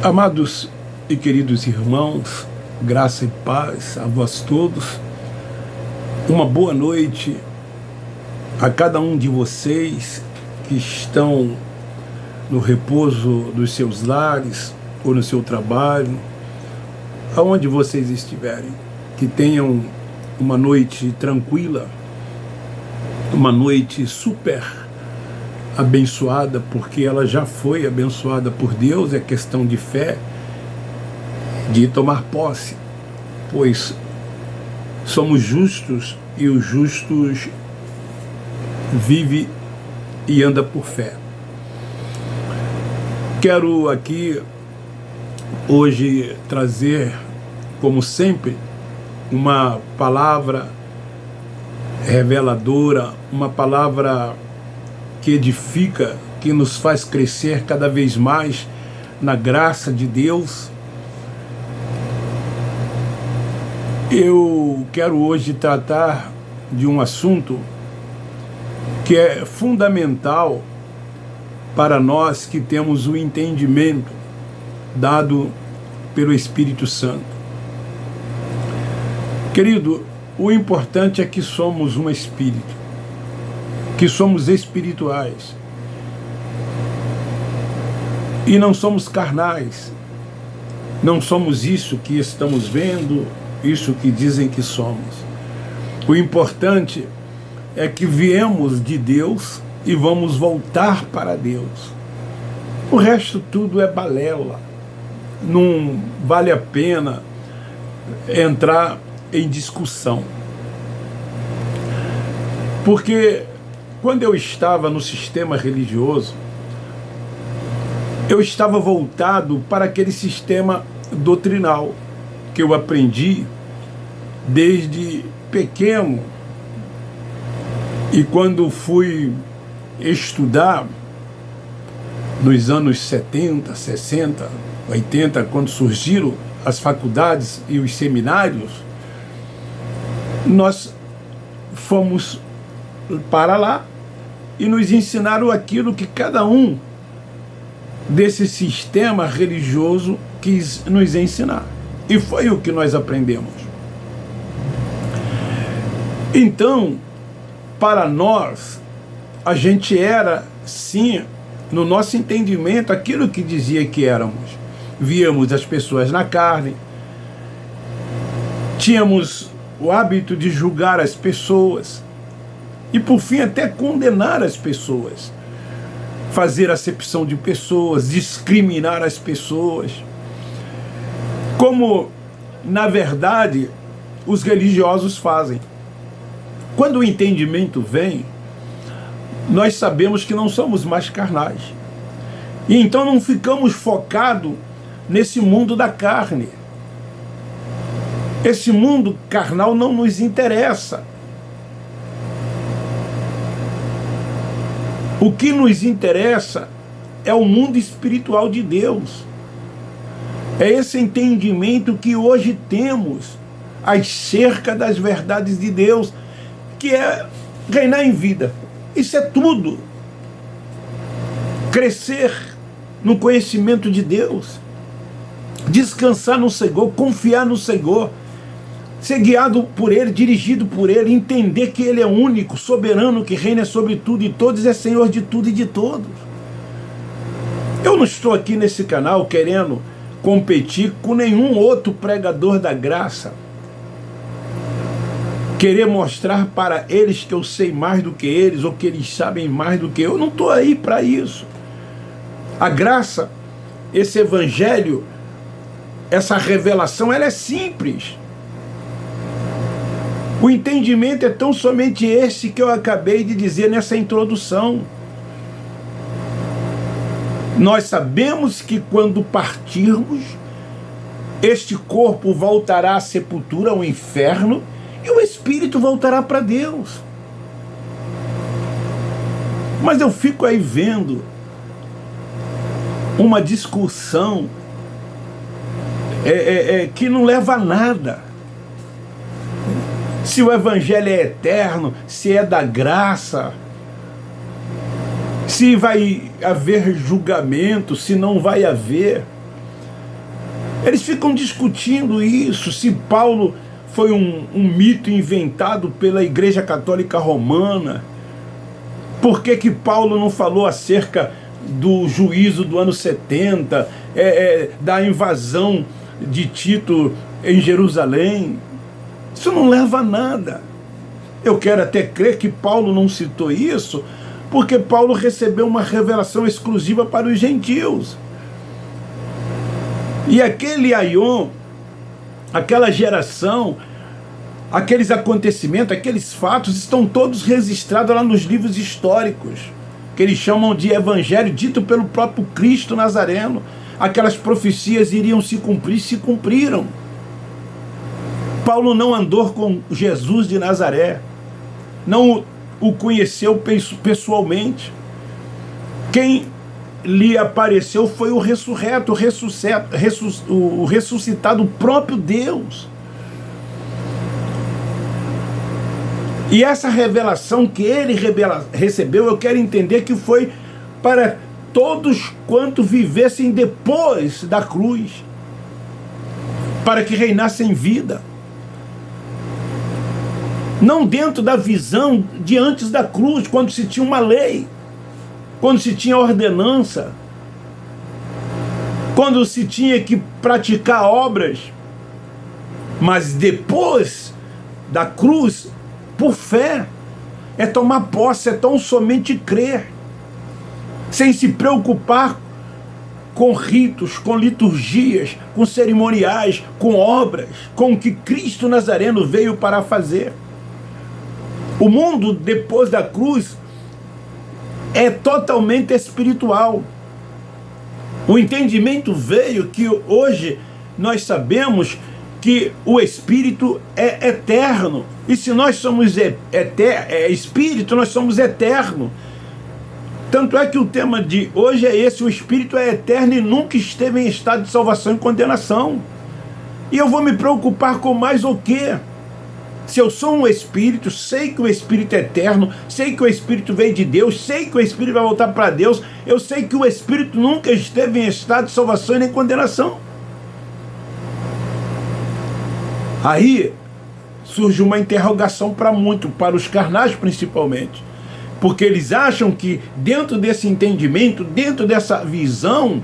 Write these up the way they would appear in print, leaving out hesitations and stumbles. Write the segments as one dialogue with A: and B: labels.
A: Amados e queridos irmãos, graça e paz a vós todos. Uma boa noite a cada um de vocês que estão no repouso dos seus lares ou no seu trabalho, aonde vocês estiverem. Que tenham uma noite tranquila, uma noite super abençoada, porque ela já foi abençoada por Deus. É questão de fé, de tomar posse, pois somos justos e os justos vive e anda por fé. Quero aqui hoje trazer, como sempre, uma palavra reveladora, uma palavra que edifica, que nos faz crescer cada vez mais na graça de Deus. Eu quero hoje tratar de um assunto que é fundamental para nós que temos o entendimento dado pelo Espírito Santo. Querido, o importante é que somos um espírito, que somos espirituais e não somos carnais, não somos isso que estamos vendo, isso que dizem que somos. O importante é que viemos de Deus e vamos voltar para Deus. O resto tudo é balela, não vale a pena entrar em discussão, porque quando eu estava no sistema religioso, eu estava voltado para aquele sistema doutrinal que eu aprendi desde pequeno. E quando fui estudar nos anos 70, 60, 80, quando surgiram as faculdades e os seminários, nós fomos para lá e nos ensinaram aquilo que cada um desse sistema religioso quis nos ensinar. E foi o que nós aprendemos. Então, para nós, a gente era, sim, no nosso entendimento, aquilo que dizia que éramos. Víamos as pessoas na carne, tínhamos o hábito de julgar as pessoas e, por fim, até condenar as pessoas, fazer acepção de pessoas, discriminar as pessoas, como, na verdade, os religiosos fazem. Quando o entendimento vem, nós sabemos que não somos mais carnais. E então não ficamos focados nesse mundo da carne. Esse mundo carnal não nos interessa. O que nos interessa é o mundo espiritual de Deus. É esse entendimento que hoje temos acerca das verdades de Deus, que é reinar em vida. Isso é tudo. Crescer no conhecimento de Deus, descansar no Senhor, confiar no Senhor, ser guiado por Ele, dirigido por Ele, entender que Ele é único, soberano, que reina sobre tudo e todos, é Senhor de tudo e de todos. Eu não estou aqui nesse canal querendo competir com nenhum outro pregador da graça, querer mostrar para eles que eu sei mais do que eles, ou que eles sabem mais do que eu. Não estou aí para isso. A graça, esse evangelho, essa revelação, ela é simples. O entendimento é tão somente esse que eu acabei de dizer nessa introdução. Nós sabemos que quando partirmos, este corpo voltará à sepultura, ao inferno, e o espírito voltará para Deus. Mas eu fico aí vendo uma discussão que não leva a nada. Se o evangelho é eterno, se é da graça, se vai haver julgamento, se não vai haver. Eles ficam discutindo isso, se Paulo foi um mito inventado pela Igreja Católica Romana. Por que Paulo não falou acerca do juízo do ano 70, da invasão de Tito em Jerusalém? Isso não leva a nada. Eu quero até crer que Paulo não citou isso, porque Paulo recebeu uma revelação exclusiva para os gentios. E aquele aion, aquela geração, aqueles acontecimentos, aqueles fatos estão todos registrados lá nos livros históricos, que eles chamam de evangelho, dito pelo próprio Cristo Nazareno. Aquelas profecias iriam se cumprir, se cumpriram. Paulo não andou com Jesus de Nazaré, não o conheceu pessoalmente. Quem lhe apareceu foi o ressurreto, o ressuscitado, o próprio Deus. E essa revelação que ele recebeu, eu quero entender que foi para todos quanto vivessem depois da cruz, para que reinassem vida. Não dentro da visão de antes da cruz, quando se tinha uma lei, quando se tinha ordenança, quando se tinha que praticar obras, mas depois da cruz, por fé, é tomar posse, é tão somente crer, sem se preocupar com ritos, com liturgias, com cerimoniais, com obras, com o que Cristo Nazareno veio para fazer. O mundo depois da cruz é totalmente espiritual. O entendimento veio que hoje nós sabemos que o Espírito é eterno. E se nós somos Espírito, nós somos eterno. Tanto é que o tema de hoje é esse: o Espírito é eterno e nunca esteve em estado de salvação e condenação. E eu vou me preocupar com mais o quê? Se eu sou um Espírito, sei que o Espírito é eterno, sei que o Espírito veio de Deus, sei que o Espírito vai voltar para Deus, eu sei que o Espírito nunca esteve em estado de salvação e nem condenação. Aí surge uma interrogação para muitos, para os carnais principalmente, porque eles acham que dentro desse entendimento, dentro dessa visão,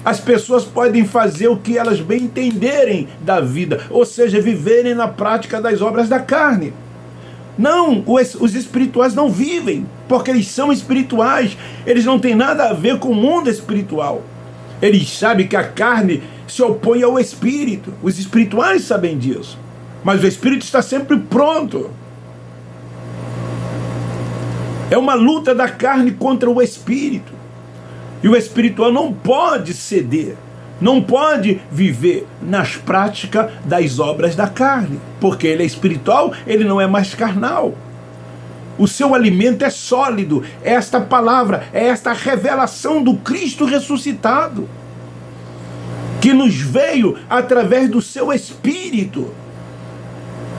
A: as pessoas podem fazer o que elas bem entenderem da vida, ou seja, viverem na prática das obras da carne. Não, os espirituais não vivem, porque eles são espirituais, eles não têm nada a ver com o mundo espiritual. Eles sabem que a carne se opõe ao espírito, os espirituais sabem disso, mas o espírito está sempre pronto. É uma luta da carne contra o espírito. E o espiritual não pode ceder, não pode viver nas práticas das obras da carne, porque ele é espiritual, ele não é mais carnal. O seu alimento é sólido, é esta palavra, é esta revelação do Cristo ressuscitado, que nos veio através do seu Espírito.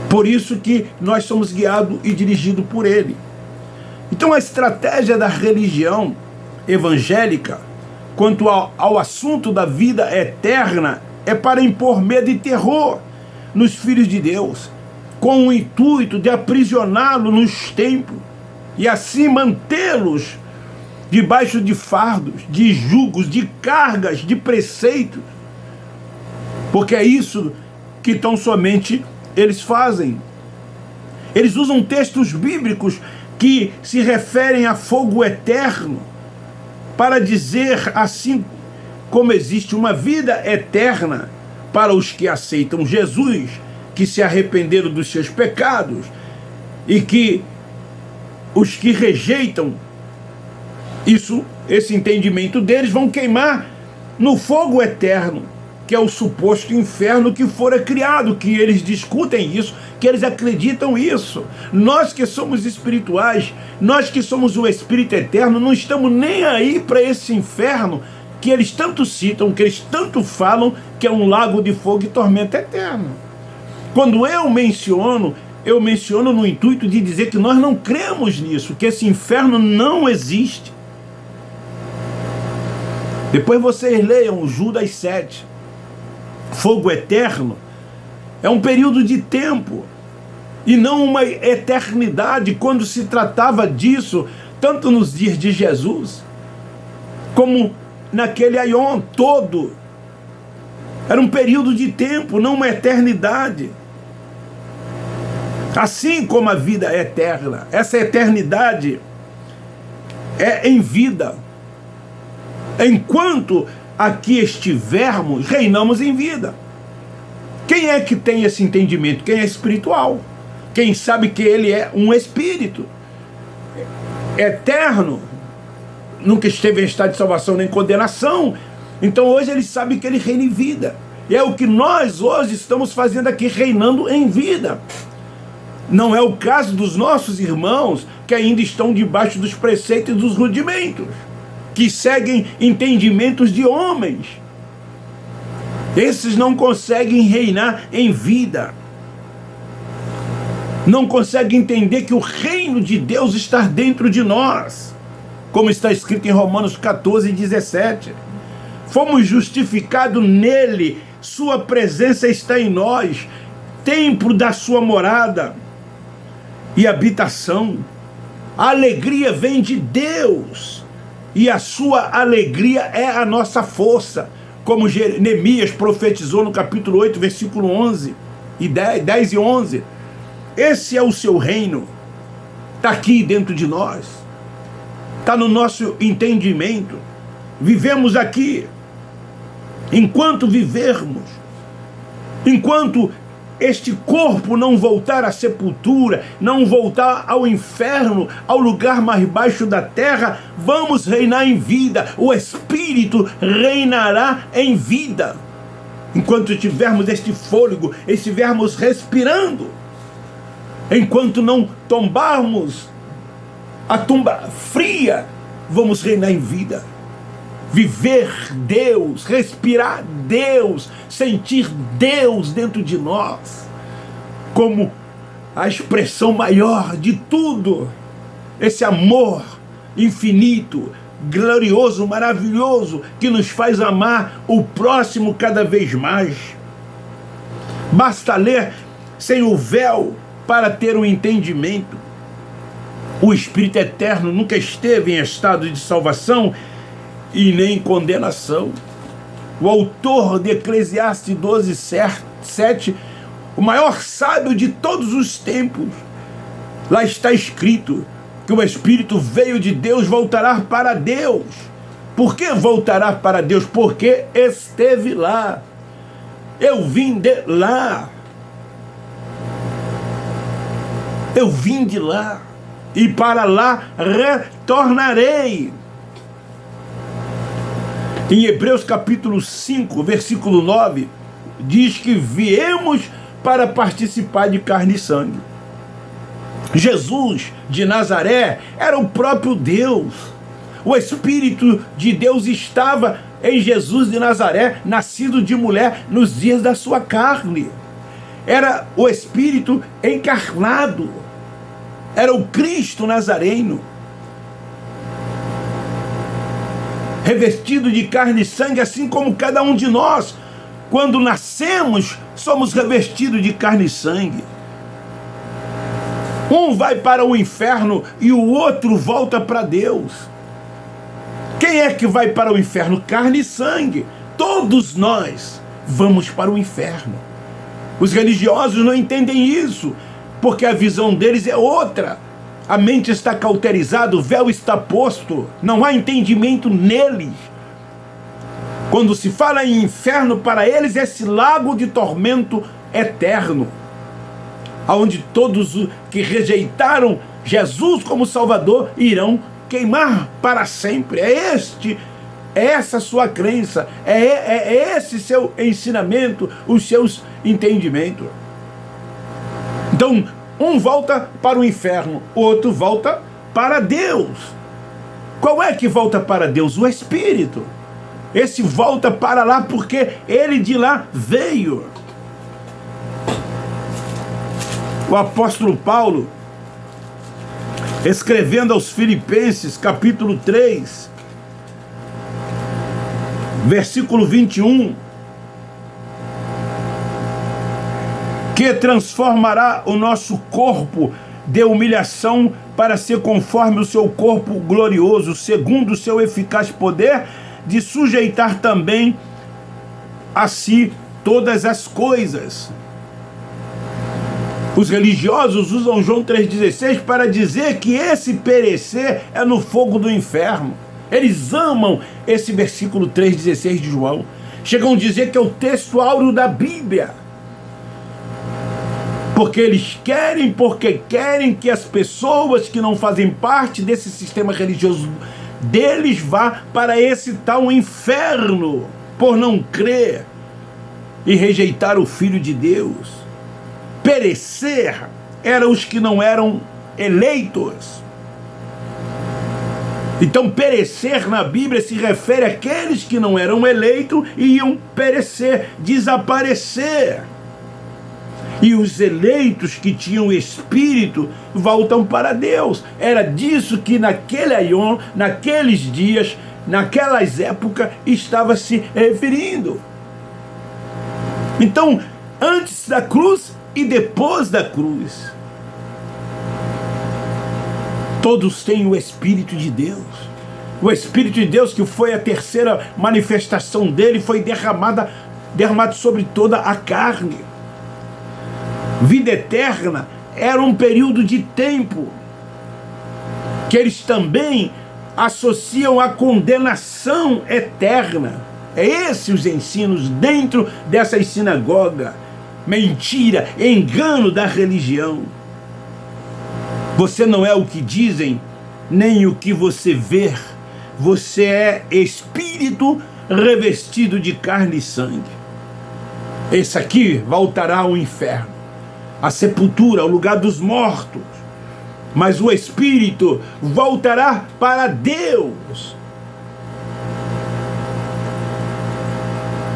A: Por isso que nós somos guiados e dirigidos por ele. Então a estratégia da religião evangélica quanto ao assunto da vida eterna é para impor medo e terror nos filhos de Deus, com o intuito de aprisioná-los nos templos e assim mantê-los debaixo de fardos, de julgos, de cargas, de preceitos, porque é isso que tão somente eles fazem. Eles usam textos bíblicos que se referem a fogo eterno para dizer, assim como existe uma vida eterna para os que aceitam Jesus, que se arrependeram dos seus pecados, e que os que rejeitam esse entendimento deles vão queimar no fogo eterno, que é o suposto inferno que fora criado, que eles discutem isso, que eles acreditam isso. Nós que somos espirituais, nós que somos o Espírito eterno, não estamos nem aí para esse inferno que eles tanto citam, que eles tanto falam, que é um lago de fogo e tormenta eterno. Quando eu menciono no intuito de dizer que nós não cremos nisso, que esse inferno não existe. Depois vocês leiam Judas 7. fogo eterno, é um período de tempo e não uma eternidade. Quando se tratava disso, tanto nos dias de Jesus, como naquele aion todo, era um período de tempo, não uma eternidade. Assim como a vida é eterna, essa eternidade é em vida. Enquanto aqui estivermos, reinamos em vida. Quem é que tem esse entendimento? Quem é espiritual. Quem sabe que ele é um espírito eterno, nunca esteve em estado de salvação nem condenação. Então hoje ele sabe que ele reina em vida. E é o que nós hoje estamos fazendo aqui, reinando em vida. Não é o caso dos nossos irmãos que ainda estão debaixo dos preceitos e dos rudimentos, que seguem entendimentos de homens. Esses não conseguem reinar em vida. Não conseguem entender que o reino de Deus está dentro de nós. Como está escrito em Romanos 14:17. Fomos justificados nele, sua presença está em nós, templo da sua morada e habitação. A alegria vem de Deus e a sua alegria é a nossa força, como Neemias profetizou no capítulo 8, versículo 11 e 10 e 11. Esse é o seu reino, está aqui dentro de nós, está no nosso entendimento. Vivemos aqui. Enquanto vivermos, enquanto este corpo não voltar à sepultura, não voltar ao inferno, ao lugar mais baixo da terra, vamos reinar em vida. O Espírito reinará em vida. Enquanto tivermos este fôlego, estivermos respirando, enquanto não tombarmos a tumba fria, vamos reinar em vida. Viver Deus, respirar Deus, sentir Deus dentro de nós, como a expressão maior de tudo, esse amor infinito, glorioso, maravilhoso, que nos faz amar o próximo cada vez mais. Basta ler sem o véu para ter um entendimento. O Espírito Eterno nunca esteve em estado de salvação e nem condenação. O autor de Eclesiastes 12:7, o maior sábio de todos os tempos, lá está escrito que o Espírito veio de Deus, voltará para Deus. Por que voltará para Deus? Porque esteve lá. Eu vim de lá. Eu vim de lá e para lá retornarei. Em Hebreus capítulo 5, versículo 9, diz que viemos para participar de carne e sangue. Jesus de Nazaré era o próprio Deus. O Espírito de Deus estava em Jesus de Nazaré, nascido de mulher nos dias da sua carne. Era o Espírito encarnado. Era o Cristo Nazareno, revestido de carne e sangue, assim como cada um de nós. Quando nascemos, somos revestidos de carne e sangue. Um vai para o inferno e o outro volta para Deus. Quem é que vai para o inferno? Carne e sangue. Todos nós vamos para o inferno. Os religiosos não entendem isso, porque a visão deles é outra. A mente está cauterizada, o véu está posto, não há entendimento neles. Quando se fala em inferno, para eles é esse lago de tormento eterno, onde todos os que rejeitaram Jesus como Salvador irão queimar para sempre. É essa sua crença, é esse seu ensinamento, os seus entendimentos. Então, um volta para o inferno, outro volta para Deus. Qual é que volta para Deus? O Espírito. Esse volta para lá porque ele de lá veio. O apóstolo Paulo, escrevendo aos Filipenses, capítulo 3, versículo 21, que transformará o nosso corpo de humilhação para ser conforme o seu corpo glorioso, segundo o seu eficaz poder, de sujeitar também a si todas as coisas. Os religiosos usam João 3,16 para dizer que esse perecer é no fogo do inferno. Eles amam esse versículo 3,16 de João. Chegam a dizer que é o texto áureo da Bíblia. Porque querem que as pessoas que não fazem parte desse sistema religioso deles vá para esse tal inferno, por não crer e rejeitar o Filho de Deus. Perecer eram os que não eram eleitos. Então, perecer na Bíblia se refere àqueles que não eram eleitos e iam perecer, desaparecer. E os eleitos que tinham espírito voltam para Deus. Era disso que naquele aion, naqueles dias, naquelas épocas, estava se referindo. Então, antes da cruz e depois da cruz, todos têm o Espírito de Deus. O Espírito de Deus, que foi a terceira manifestação dele, foi derramado sobre toda a carne. Vida eterna era um período de tempo que eles também associam à condenação eterna. É esses os ensinos dentro dessas sinagogas. Mentira, engano da religião. Você não é o que dizem, nem o que você vê. Você é espírito revestido de carne e sangue. Esse aqui voltará ao inferno, a sepultura, ao lugar dos mortos. Mas o espírito voltará para Deus.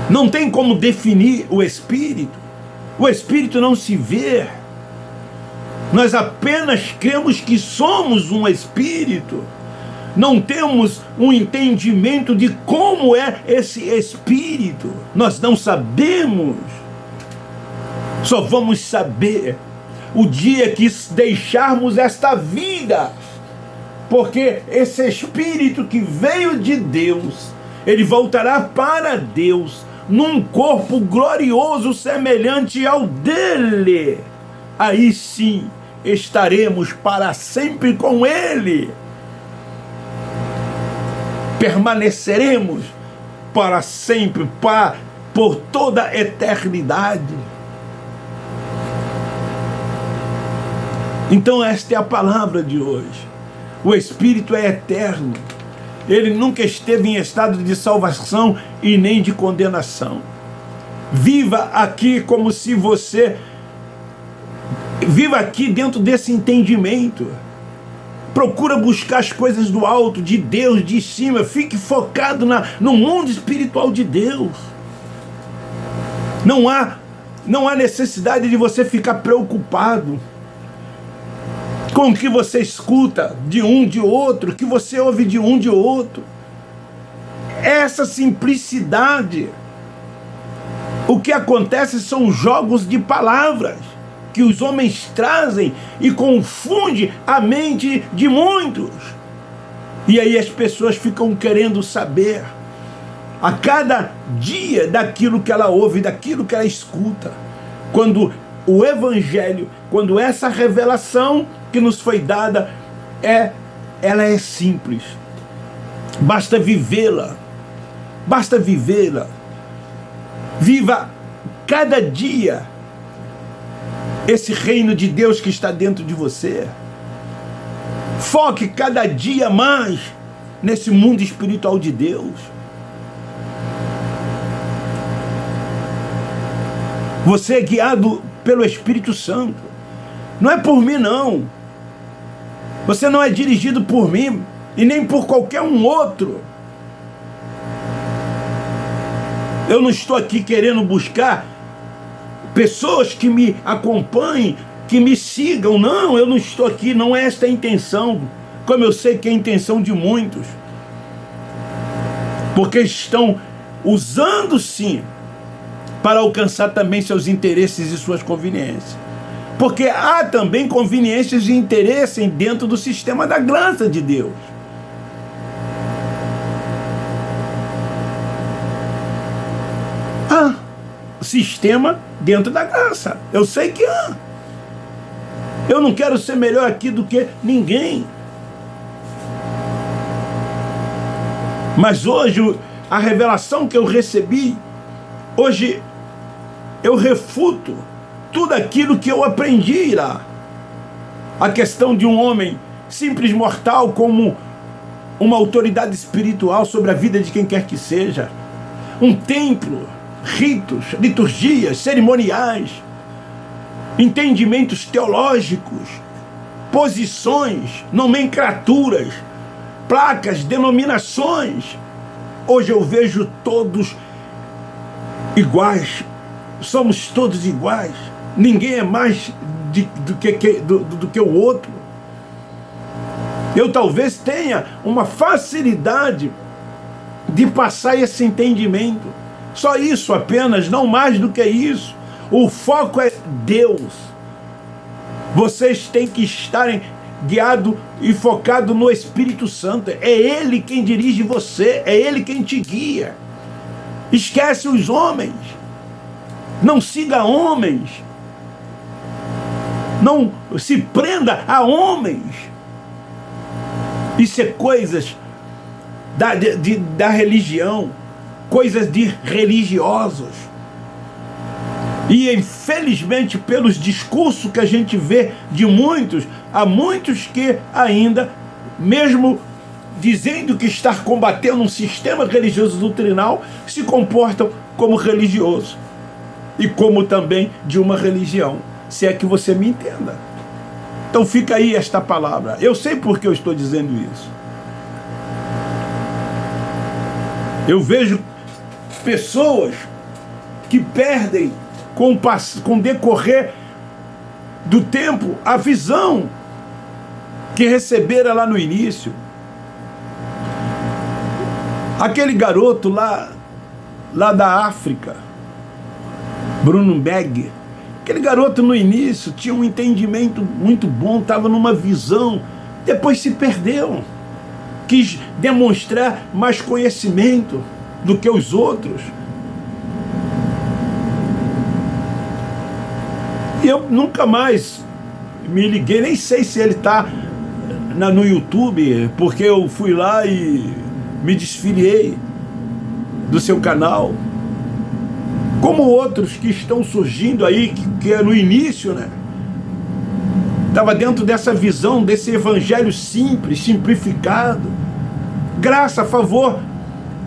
A: Não tem como definir o espírito. O espírito não se vê. Nós apenas cremos que somos um espírito. Não temos um entendimento de como é esse espírito. Nós não sabemos. Só vamos saber o dia que deixarmos esta vida. Porque esse espírito que veio de Deus, ele voltará para Deus num corpo glorioso semelhante ao dele. Aí sim estaremos para sempre com ele. Permaneceremos para sempre, por toda a eternidade. Então esta é a palavra de hoje. O Espírito é eterno. Ele nunca esteve em estado de salvação e nem de condenação. Viva aqui como se você... Viva aqui dentro desse entendimento. Procura buscar as coisas do alto, de Deus, de cima. Fique focado no mundo espiritual de Deus. Não há necessidade de você ficar preocupado com o que você escuta de um, de outro, que você ouve de um, de outro. Essa simplicidade. O que acontece são jogos de palavras que os homens trazem e confunde a mente de muitos. E aí as pessoas ficam querendo saber a cada dia daquilo que ela ouve, daquilo que ela escuta. Quando o Evangelho, quando essa revelação que nos foi dada, ela é simples. Basta vivê-la. Basta vivê-la. Viva cada dia esse reino de Deus que está dentro de você. Foque cada dia mais nesse mundo espiritual de Deus. Você é guiado pelo Espírito Santo. Não é por mim, não. Você não é dirigido por mim e nem por qualquer um outro. Eu não estou aqui querendo buscar pessoas que me acompanhem, que me sigam. Não, eu não estou aqui, não é esta a intenção. Como eu sei que é a intenção de muitos. Porque estão usando, sim, para alcançar também seus interesses e suas conveniências. Porque há também conveniências e interesses dentro do sistema da graça de Deus. Há sistema dentro da graça. Eu sei que há. Eu não quero ser melhor aqui do que ninguém. Mas hoje, a revelação que eu recebi, hoje eu refuto tudo aquilo que eu aprendi lá. A questão de um homem simples mortal como uma autoridade espiritual sobre a vida de quem quer que seja. Um templo, ritos, liturgias, cerimoniais, entendimentos teológicos, posições, nomenclaturas, placas, denominações. Hoje eu vejo todos iguais. Somos todos iguais. Ninguém é mais do que o outro. Eu talvez tenha uma facilidade de passar esse entendimento. Só isso apenas, não mais do que isso. O foco é Deus. Vocês têm que estarem guiados e focados no Espírito Santo. É Ele quem dirige você, é Ele quem te guia. Esquece os homens. Não siga homens. Não se prenda a homens. Isso é coisas da religião, coisas de religiosos. E infelizmente, pelos discursos que a gente vê de muitos, há muitos que ainda, mesmo dizendo que está combatendo um sistema religioso doutrinal, se comportam como religioso e como também de uma religião, se é que você me entenda. Então fica aí esta palavra. Eu sei por que eu estou dizendo isso. Eu vejo pessoas que perdem com o decorrer do tempo a visão que receberam lá no início. Aquele garoto lá da África, Bruno Meg, aquele garoto no início tinha um entendimento muito bom, estava numa visão, depois se perdeu, quis demonstrar mais conhecimento do que os outros. E eu nunca mais me liguei, nem sei se ele está no YouTube, porque eu fui lá e me desfiliei do seu canal. Como outros que estão surgindo aí, que é no início, né? Estava dentro dessa visão, desse evangelho simples, simplificado. Graça, favor,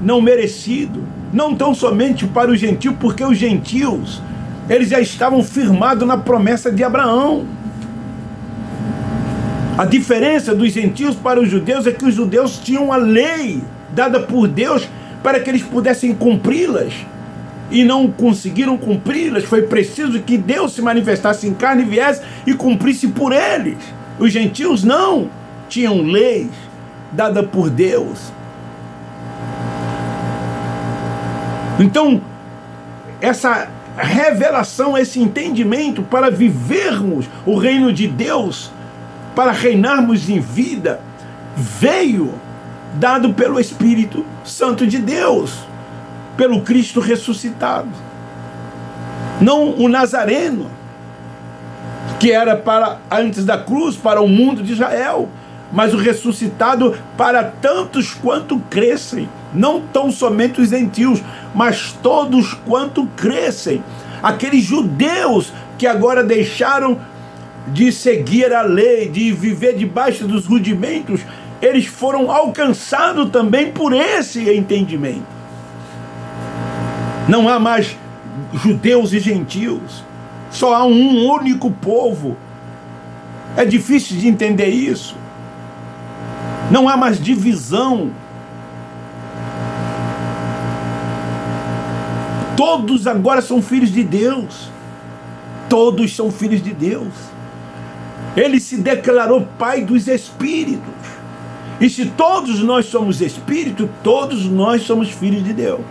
A: não merecido. Não tão somente para os gentios, porque os gentios, eles já estavam firmados na promessa de Abraão. A diferença dos gentios para os judeus é que os judeus tinham a lei dada por Deus para que eles pudessem cumpri-las. E não conseguiram cumpri-las. Foi preciso que Deus se manifestasse em carne e viesse e cumprisse por eles. Os gentios não tinham leis dadas por Deus. Então, essa revelação, esse entendimento para vivermos o reino de Deus, para reinarmos em vida, veio dado pelo Espírito Santo de Deus, pelo Cristo ressuscitado. Não o Nazareno, que era para antes da cruz, para o mundo de Israel, mas o ressuscitado para tantos quanto crescem, não tão somente os gentios, mas todos quanto crescem. Aqueles judeus que agora deixaram de seguir a lei, de viver debaixo dos rudimentos, eles foram alcançados também por esse entendimento. Não há mais judeus e gentios, só há um único povo. É difícil de entender isso. Não há mais divisão. Todos agora são filhos de Deus. Todos são filhos de Deus. Ele se declarou Pai dos Espíritos. E se todos nós somos Espírito, todos nós somos filhos de Deus.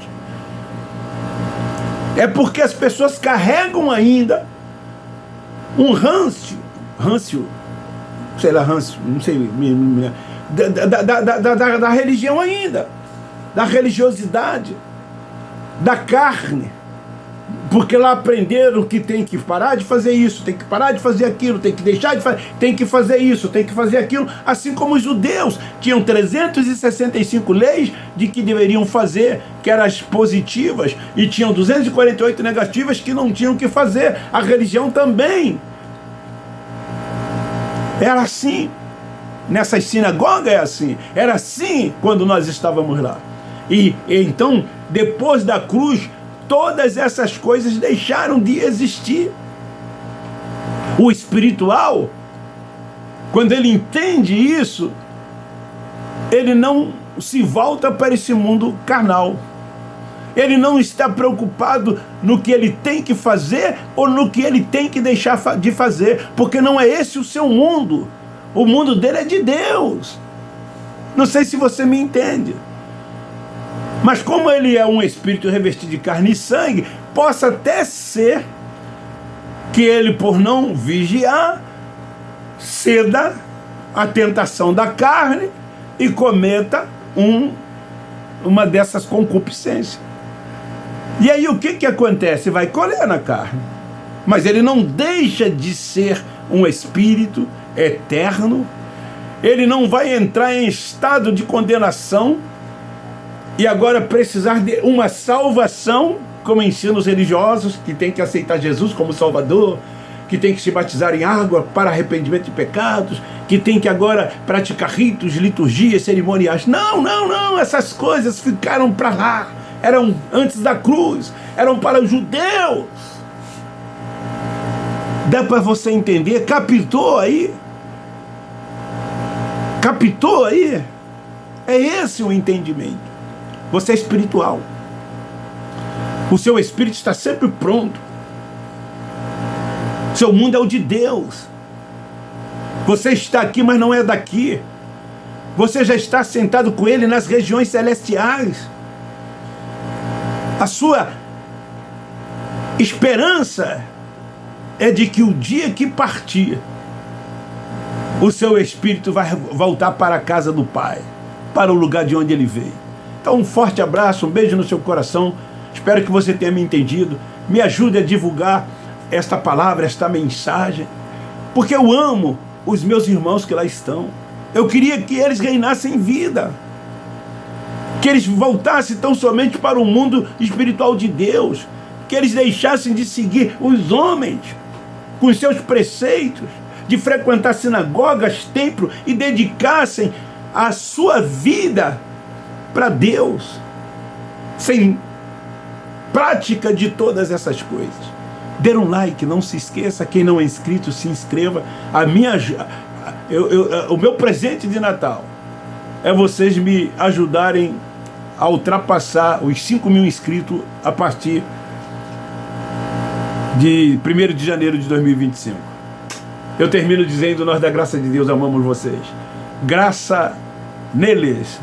A: É porque as pessoas carregam ainda um ranço, sei lá, ranço, não sei, da religião ainda, da religiosidade, da carne, porque lá aprenderam que tem que parar de fazer isso, tem que parar de fazer aquilo, tem que deixar de fazer, tem que fazer isso, tem que fazer aquilo, assim como os judeus tinham 365 leis de que deveriam fazer, que eram as positivas, e tinham 248 negativas que não tinham que fazer. A religião também era assim, nessas sinagogas é assim, era assim quando nós estávamos lá. E então, depois da cruz, todas essas coisas deixaram de existir. O espiritual, quando ele entende isso, ele não se volta para esse mundo carnal. Ele não está preocupado no que ele tem que fazer ou no que ele tem que deixar de fazer, porque não é esse o seu mundo. O mundo dele é de Deus. Não sei se você me entende. Mas como ele é um espírito revestido de carne e sangue, possa até ser que ele, por não vigiar, ceda à tentação da carne e cometa uma dessas concupiscências. E aí o que acontece? Vai colher na carne. Mas ele não deixa de ser um espírito eterno. Ele não vai entrar em estado de condenação e agora precisar de uma salvação, como ensinam os religiosos, que tem que aceitar Jesus como Salvador, que tem que se batizar em água para arrependimento de pecados, que tem que agora praticar ritos, liturgias, cerimoniais. Não, essas coisas ficaram para lá, eram antes da cruz, eram para os judeus. Dá para você entender? Captou aí? Captou aí? É esse o entendimento. Você é espiritual. O seu espírito está sempre pronto. Seu mundo é o de Deus. Você está aqui, mas não é daqui. Você já está sentado com Ele nas regiões celestiais. A sua esperança é de que o dia que partir, o seu espírito vai voltar para a casa do Pai, para o lugar de onde ele veio. Então, um forte abraço, um beijo no seu coração. Espero que você tenha me entendido. Me ajude a divulgar esta palavra, esta mensagem, porque eu amo os meus irmãos que lá estão. Eu queria que eles reinassem vida, que eles voltassem tão somente para o mundo espiritual de Deus, que eles deixassem de seguir os homens com os seus preceitos, de frequentar sinagogas, templos, e dedicassem a sua vida para Deus, sem prática de todas essas coisas. Dê um like, não se esqueça. Quem não é inscrito, se inscreva. O meu presente de Natal é vocês me ajudarem a ultrapassar os 5.000 inscritos a partir de 1º de janeiro de 2025. Eu termino dizendo: nós da graça de Deus amamos vocês. Graça neles.